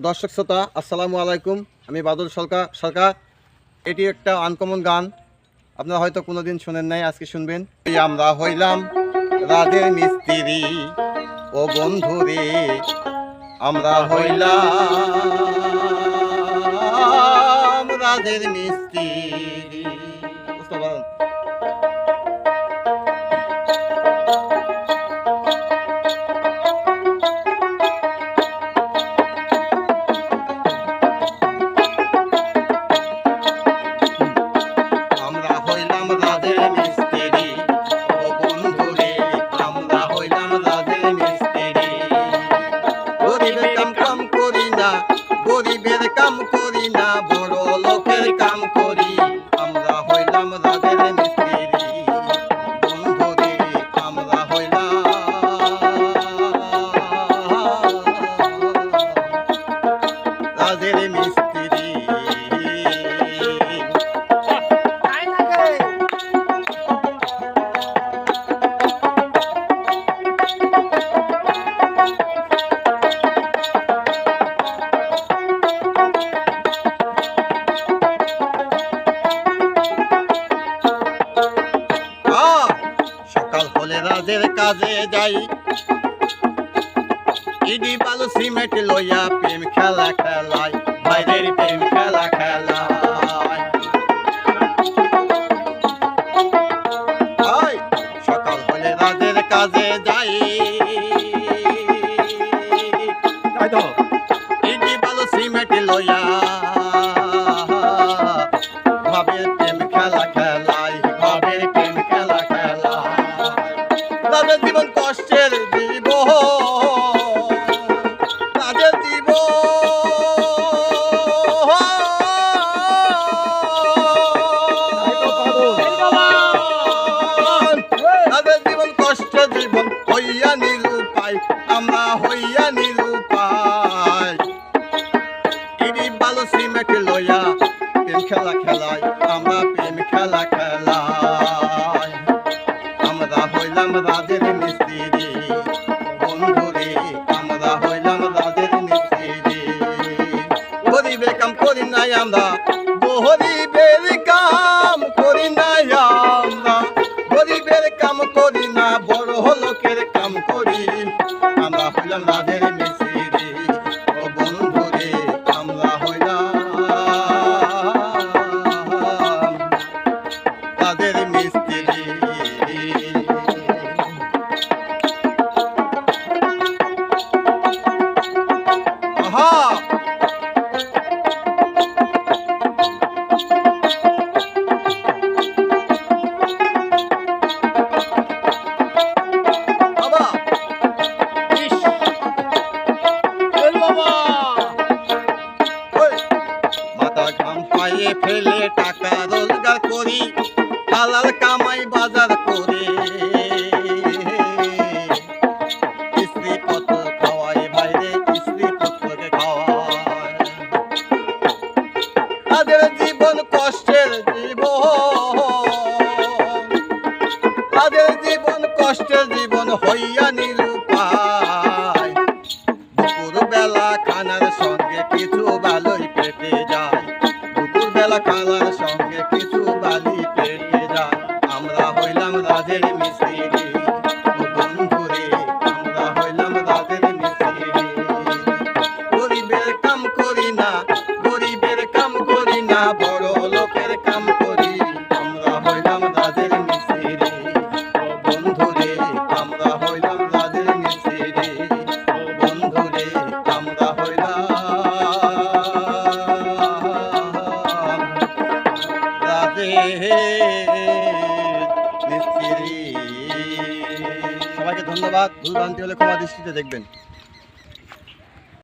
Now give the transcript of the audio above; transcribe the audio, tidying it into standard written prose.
দর্শক শ্রোতা আসসালামু আলাইকুম। আমি বাদল সরকার। এটি একটা আনকমন গান, আপনারা হয়তো কোনোদিন শোনেন নাই, আজকে শুনবেন। আমরা হইলাম রাধের মিস্ত্রি ও বন্ধুরে, আমরা হইলাম রাধের মিস্ত্রি। বুঝতে পারেন? গরিবের কাম করি না, বড় লোকের কাম করি, আমরা হইলাম রাধের মিস্ত্রি বন্ধুরে, আমরা হইলাম রাধের মিস্ত্রি। রাজের কাজে যাই, ইডি বালু সিমেন্ট লইয়া প্রেম খেলা খেলাই, বাইরের প্রেম খেলা খেলাই। সকাল হলে রাজের কাজে যাই, ইডি বালু সিমেন্ট লইয়া ভাবের প্রেম খেলা খেলাই, ভাবের প্রেম খেলা খেলাই। রাজের জীবন কষ্টের জীবন, রাজের জীবন রাজের জীবন কষ্টের জীবন, হইয়া নিরুপায়, আমরা হইয়া নিরুপায়। ইডি বালু সিমেন্ট লইয়া প্রেম খেলা খেলাই, আমরা প্রেম খেলা খেলাই। আমরা হইলাম রাজের মিস্ত্রি বন্ধুরে, আমরা হইলাম রাজের মিস্ত্রি। গরিবের কাম করি নাই আমরা, গরিবের কাম করি নাই আমরা, গরিবের কাম করি না, বড় লোকের কাম করি, আমরা হইলাম রাজের মিস্ত্রি ও বন্ধুরে, আমরা হইলাম রাজের মিস্ত্রি। ফেলে টাকা রোজগার করি, হালাল কামাই বাজার করে, স্ত্রী পুত্র খাওয়াই, বাইরে স্ত্রী পুত্রকে খাওয়ায়। তাদের জীবন কষ্টের জীবন, তাদের জীবন কষ্টের জীবন, হইয়া নিরুপায়। দুপুর বেলা খানার সঙ্গে কিছু ভালোই পেটে যায়, বেলা খানার সঙ্গে কিছু বালি পেটে যায়, আমরা হইলাম রাজের মিস্ত্রি বন্ধুরে, আমরা হইলাম রাজের মিস্ত্রি। গরিবের কাম করি না, গরিবের কাম করি না, বড় লোকের কাম করি, আমরা হইলাম রাজের মিস্ত্রি বন্ধুরে, আমরা হইলাম রাজের মিস্ত্রি বন্ধুরে, আমরা হইলাম মিস্ত্রি। সবাইকে ধন্যবাদ। ভুল ভ্রান্তি হলে ক্ষমা দৃষ্টিতে দেখবেন।